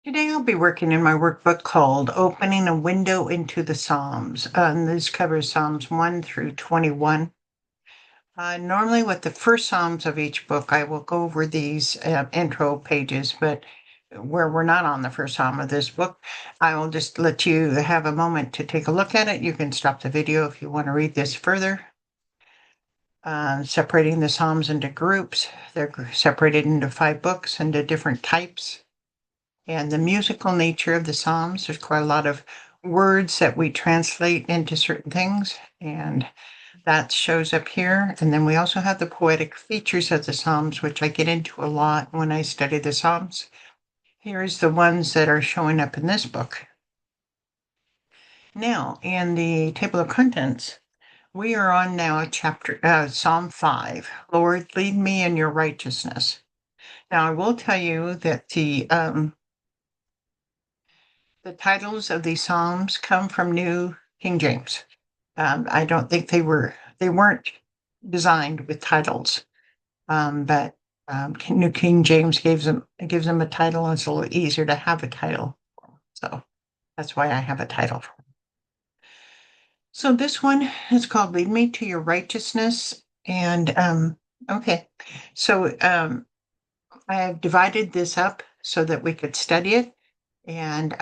Today I'll be working in my workbook called Opening a Window into the Psalms. And this covers Psalms 1 through 21. Normally, with the first Psalms of each book, I will go over these intro pages, but where we're not on the first Psalm of this book, I will just let you have a moment to take a look at it. You can stop the video if you want to read this further. Separating the Psalms into groups, they're separated into 5 books into different types. And the musical nature of the Psalms, there's quite a lot of words that we translate into certain things, and that shows up here. And then we also have the poetic features of the Psalms, which I get into a lot when I study the Psalms. Here's the ones that are showing up in this book. Now, in the table of contents, we are on now Psalm 5. Lord, lead me in your righteousness. Now, I will tell you that the titles of these psalms come from New King James. I don't think they weren't designed with titles, but New King James gives them a title, and it's a little easier to have a title. So that's why I have a title. So this one is called "Lead Me to Your Righteousness," and okay, so I have divided this up so that we could study it. And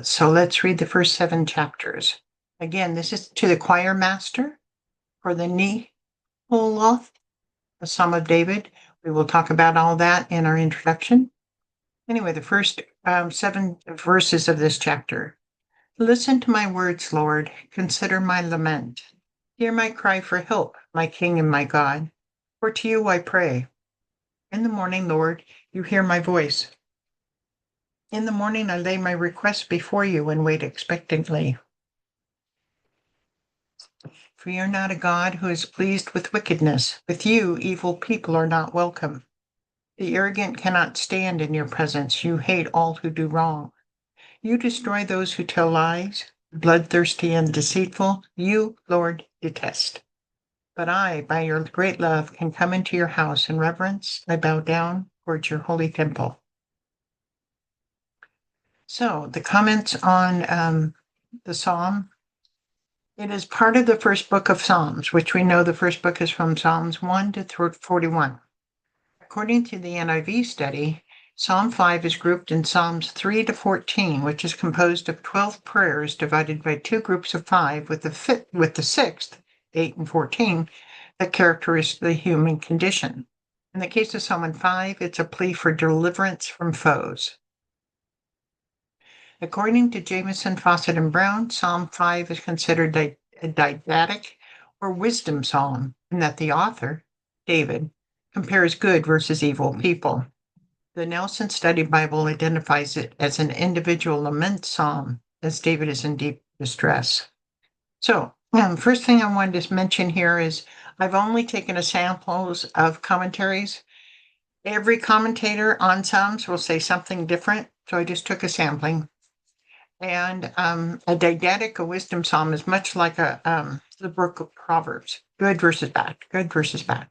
so let's read the first 7 chapters. Again, this is to the choir master for the Neholoth, the Psalm of David. We will talk about all that in our introduction. Anyway, the first 7 verses of this chapter. Listen to my words, Lord. Consider my lament. Hear my cry for help, my King and my God. For to you I pray. In the morning, Lord, you hear my voice. In the morning, I lay my request before you and wait expectantly. For you're not a God who is pleased with wickedness. With you, evil people are not welcome. The arrogant cannot stand in your presence. You hate all who do wrong. You destroy those who tell lies, bloodthirsty and deceitful. You, Lord, detest. But I, by your great love, can come into your house in reverence. I bow down towards your holy temple. So the comments on the Psalm. It is part of the first book of Psalms, which we know the first book is from Psalms 1 to 41. According to the NIV study, Psalm 5 is grouped in Psalms 3 to 14, which is composed of 12 prayers divided by 2 groups of 5, with the sixth, 8 and 14, that characterize the human condition. In the case of Psalm 5, it's a plea for deliverance from foes. According to Jamieson, Fawcett, and Brown, Psalm 5 is considered a didactic or wisdom psalm, and that the author, David, compares good versus evil people. The Nelson Study Bible identifies it as an individual lament psalm, as David is in deep distress. So, first thing I wanted to mention here is I've only taken a samples of commentaries. Every commentator on Psalms will say something different, so I just took a sampling. And a didactic, a wisdom psalm, is much like the book of Proverbs, good versus bad, good versus bad.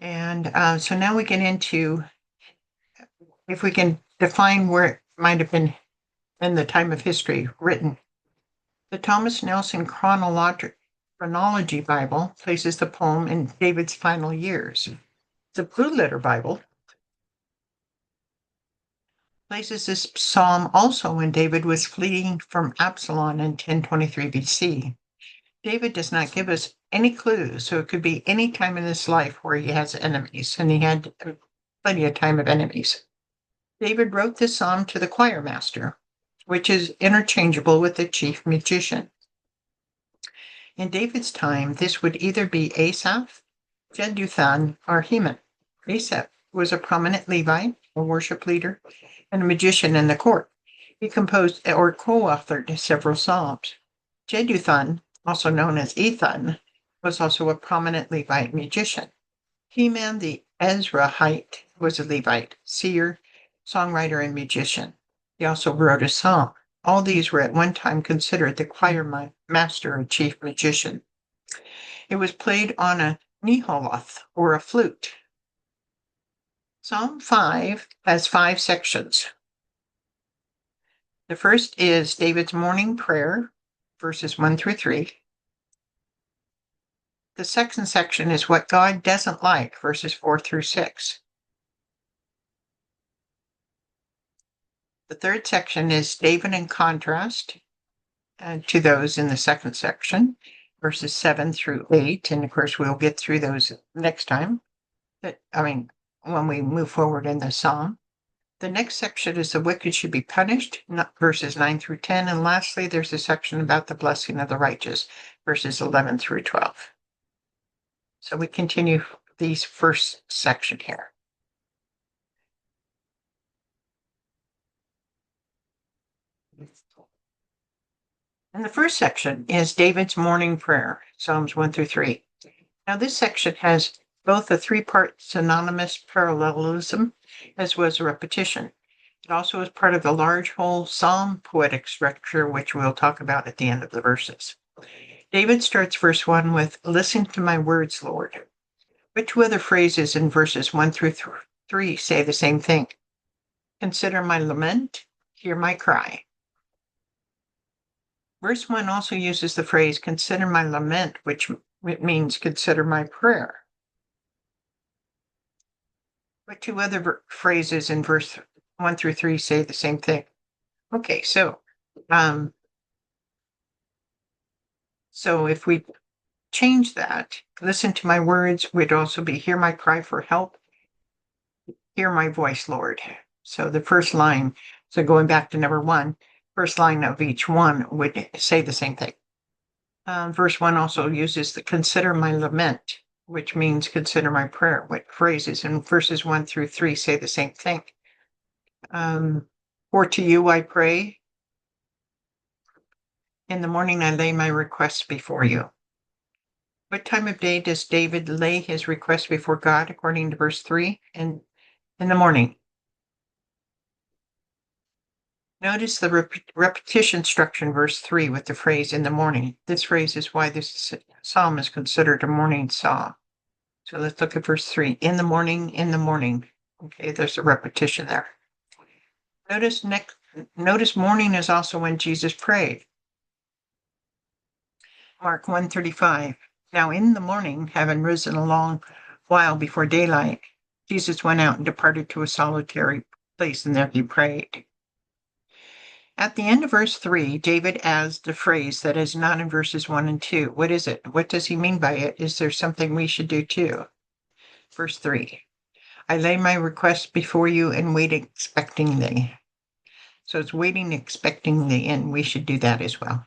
And so now we get into, if we can define where it might have been in the time of history written. The Thomas Nelson Chronology Bible places the poem in David's final years. The Blue Letter Bible places this psalm also when David was fleeing from Absalom in 1023 BC. David does not give us any clues, so it could be any time in his life where he has enemies, and he had plenty of time of enemies. David wrote this psalm to the choir master, which is interchangeable with the chief magician. In David's time, this would either be Asaph, Jeduthun, or Heman. Asaph was a prominent Levite, a worship leader, and a magician in the court. He composed or co-authored several psalms. Jeduthun, also known as Ethan, was also a prominent Levite magician. Heman the Ezrahite was a Levite, seer, songwriter, and magician. He also wrote a psalm. All these were at one time considered the choir master or chief magician. It was played on a Neholoth, or a flute. Psalm 5 has 5 sections. The first is David's morning prayer, verses 1 through 3. The second section is what God doesn't like, verses 4 through 6. The third section is David in contrast to those in the second section, verses 7 through 8. And of course, we'll get through those next time. When we move forward in the psalm. The next section is the wicked should be punished, verses 9 through 10. And lastly, there's a section about the blessing of the righteous, verses 11 through 12. So we continue these first section here. And the first section is David's morning prayer, Psalms 1 through 3. Now, this section has both a three-part synonymous parallelism as well as a repetition. It also is part of the large whole psalm poetic structure, which we'll talk about at the end of the verses. David starts verse 1 with, "Listen to my words, Lord." Which two other phrases in verses 1 through 3 say the same thing? Consider my lament, hear my cry. Verse 1 also uses the phrase, consider my lament, which means consider my prayer. But two other phrases in verse 1 through 3 say the same thing. Okay, so if we change that, listen to my words would also be, hear my cry for help, hear my voice, Lord. So the first line, so going back to number 1, first line of each one would say the same thing. Verse 1 also uses the consider my lament, which means consider my prayer. What phrases in verses 1 through 3 say the same thing? For to you I pray. In the morning I lay my requests before you. What time of day does David lay his request before God, according to verse 3? In the morning. Notice the repetition structure in verse 3 with the phrase in the morning. This phrase is why this psalm is considered a morning psalm. So let's look at verse 3. In the morning, in the morning. Okay, there's a repetition there. Notice morning is also when Jesus prayed. Mark 1:35. Now in the morning, having risen a long while before daylight, Jesus went out and departed to a solitary place, and there he prayed. At the end of verse 3, David adds the phrase that is not in verses 1 and 2. What is it? What does he mean by it? Is there something we should do too? Verse 3, I lay my request before you and wait expecting thee. So it's waiting expecting thee, and we should do that as well.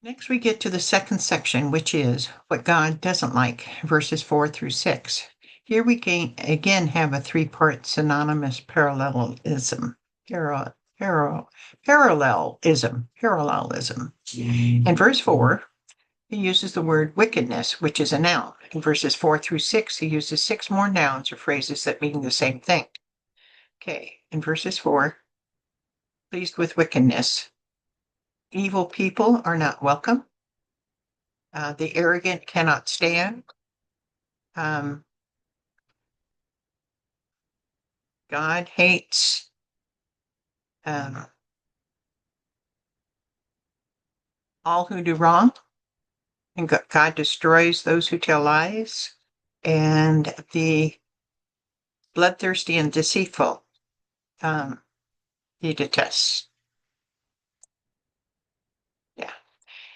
Next, we get to the second section, which is what God doesn't like, verses 4 through 6. Here we again have a three-part synonymous parallelism. Parallelism. In verse 4, he uses the word wickedness, which is a noun. In verses 4 through 6, he uses 6 more nouns or phrases that mean the same thing. Okay, in verses 4, pleased with wickedness. Evil people are not welcome. The arrogant cannot stand. God hates all who do wrong, and God destroys those who tell lies, and the bloodthirsty and deceitful he detests. Yeah.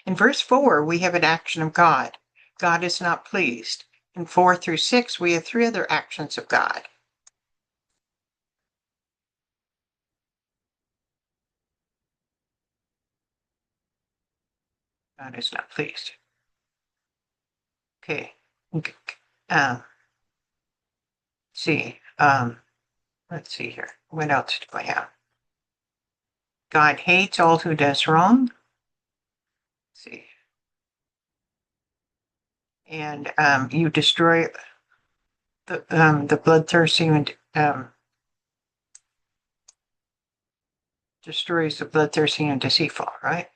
In verse 4, we have an action of God. God is not pleased. In 4 through 6, we have 3 other actions of God. God is not pleased. Okay. See. Let's see here. What else do I have? God hates all who does wrong. Let's see. And you destroy the bloodthirsty and destroys the bloodthirsty and deceitful, right?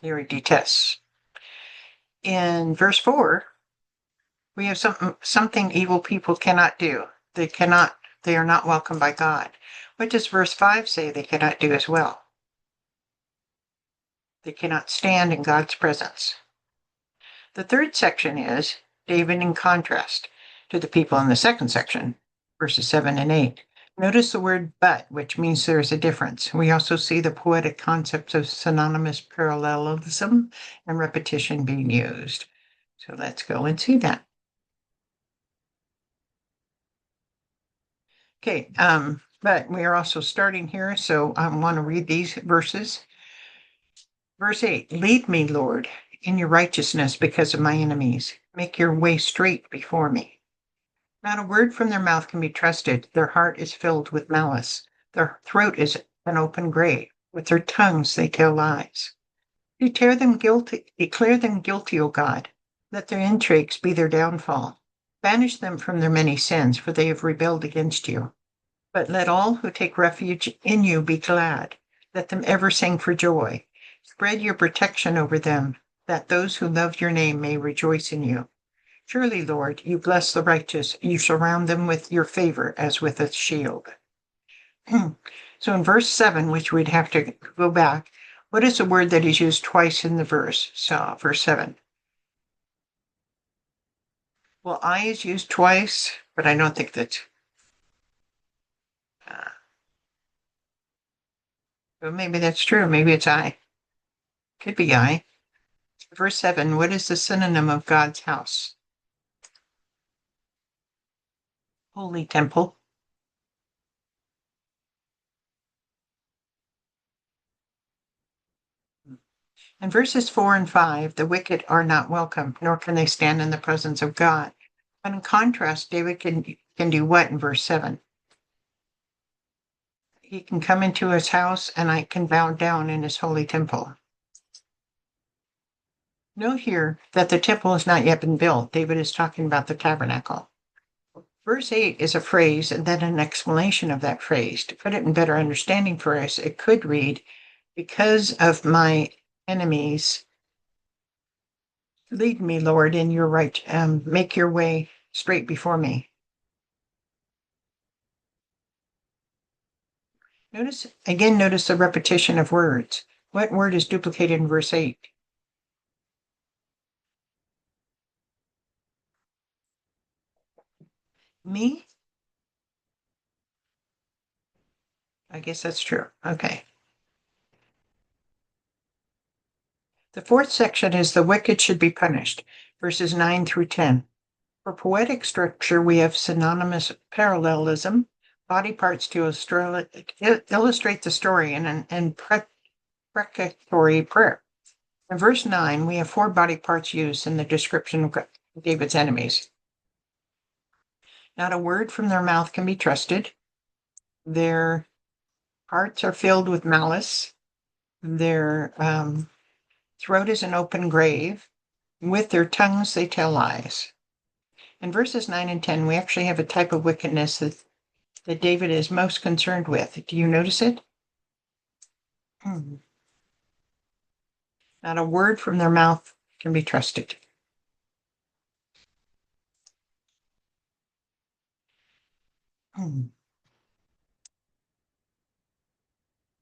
He detests. In verse 4, We have something evil people cannot do. They are not welcome by God. What does verse 5 say they cannot do as well? They cannot stand in God's presence. The third section is David in contrast to the people in the second section, verses 7 and 8. Notice the word but, which means there's a difference. We also see the poetic concepts of synonymous parallelism and repetition being used. So let's go and see that. Okay, but we are also starting here, so I want to read these verses. Verse 8, lead me, Lord, in your righteousness because of my enemies. Make your way straight before me. Not a word from their mouth can be trusted. Their heart is filled with malice. Their throat is an open grave. With their tongues they tell lies. Declare them guilty, O God. Let their intrigues be their downfall. Banish them from their many sins, for they have rebelled against you. But let all who take refuge in you be glad. Let them ever sing for joy. Spread your protection over them, that those who love your name may rejoice in you. Surely, Lord, you bless the righteous. You surround them with your favor as with a shield. So in verse 7, which we'd have to go back, what is the word that is used twice in the verse? So, verse 7. Well, I is used twice, but I don't think that's... Well, maybe that's true. Maybe it's I. Could be I. Verse 7, what is the synonym of God's house? Holy temple. In verses 4 and 5, the wicked are not welcome, nor can they stand in the presence of God. But in contrast, David can do what in verse 7? He can come into his house and I can bow down in his holy temple. Note here that the temple has not yet been built. David is talking about the tabernacle. Verse 8 is a phrase and then an explanation of that phrase. To put it in better understanding for us, it could read, because of my enemies, lead me, Lord, in your right, make your way straight before me. Notice the repetition of words. What word is duplicated in verse 8? Me? I guess that's true. Okay. The fourth section is the wicked should be punished, verses 9 through 10. For poetic structure, we have synonymous parallelism, body parts to illustrate the story, and an imprecatory prayer. In verse 9, we have 4 body parts used in the description of David's enemies. Not a word from their mouth can be trusted. Their hearts are filled with malice. Their throat is an open grave. With their tongues they tell lies. In verses 9 and 10, we actually have a type of wickedness that David is most concerned with. Do you notice it? Not a word from their mouth can be trusted.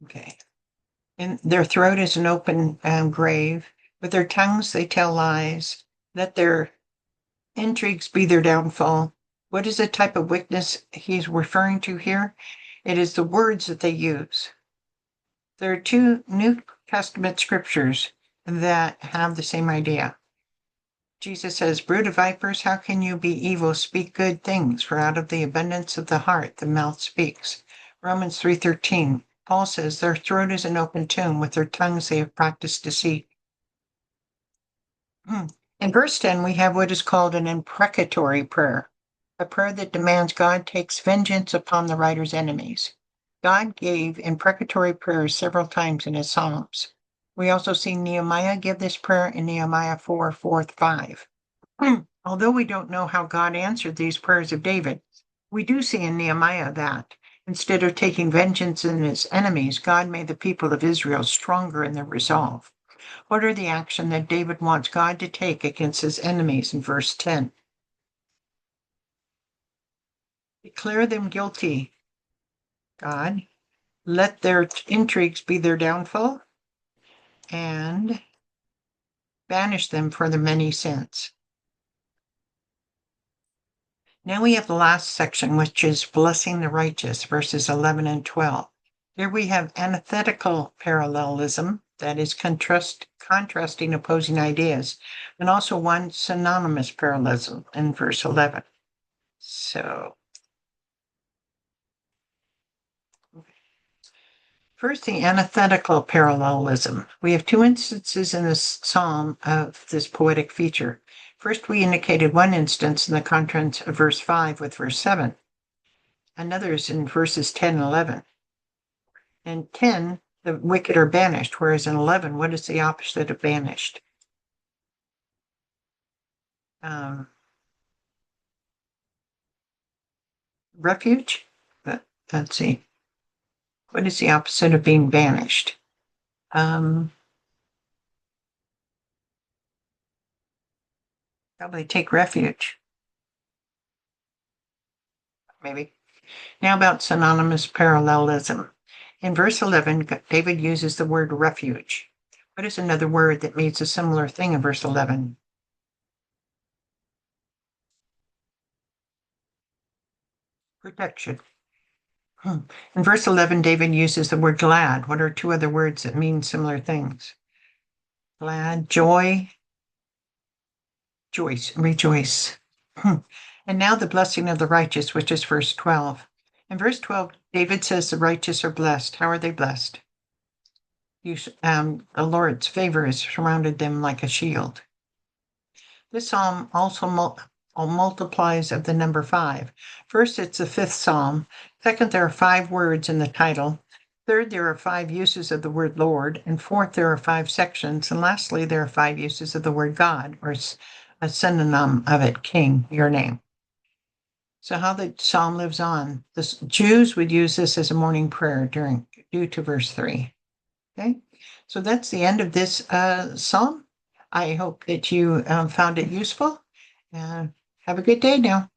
Okay. And their throat is an open grave. With their tongues they tell lies. Let their intrigues be their downfall. What is the type of wickedness he's referring to here? It is the words that they use. There are 2 New Testament scriptures that have the same idea. Jesus says, brood of vipers, how can you be evil? Speak good things, for out of the abundance of the heart the mouth speaks. Romans 3:13. Paul says, their throat is an open tomb. With their tongues they have practiced deceit. In verse 10, we have what is called an imprecatory prayer, a prayer that demands God takes vengeance upon the writer's enemies. God gave imprecatory prayers several times in his Psalms. We also see Nehemiah give this prayer in Nehemiah 4:4-5. Although we don't know how God answered these prayers of David, we do see in Nehemiah that instead of taking vengeance on his enemies, God made the people of Israel stronger in their resolve. What are the action that David wants God to take against his enemies in verse 10? Declare them guilty, God. Let their intrigues be their downfall, and banish them for their many sins. Now we have the last section, which is blessing the righteous, verses 11 and 12. Here we have antithetical parallelism, that is contrasting opposing ideas, and also one synonymous parallelism in verse 11. So, first, the antithetical parallelism. We have two instances in this psalm of this poetic feature. First, we indicated one instance in the contrast of verse 5 with verse 7. Another is in verses 10 and 11. In 10, the wicked are banished, whereas in 11, what is the opposite of banished? Refuge? Let's see. What is the opposite of being banished? Probably take refuge. Maybe. Now about synonymous parallelism. In verse 11, David uses the word refuge. What is another word that means a similar thing in verse 11? Protection. In verse 11, David uses the word glad. What are two other words that mean similar things? Glad, joy, rejoice. And now the blessing of the righteous, which is verse 12. In verse 12, David says the righteous are blessed. How are they blessed? The Lord's favor has surrounded them like a shield. This psalm also multiplies of the number 5. First, it's the 5th psalm. Second, there are 5 words in the title. Third, there are 5 uses of the word Lord. And fourth, there are 5 sections. And lastly, there are 5 uses of the word God, or a synonym of it, King, your name. So how the psalm lives on. The Jews would use this as a morning prayer due to verse 3. Okay, so that's the end of this psalm. I hope that you found it useful. Have a good day now.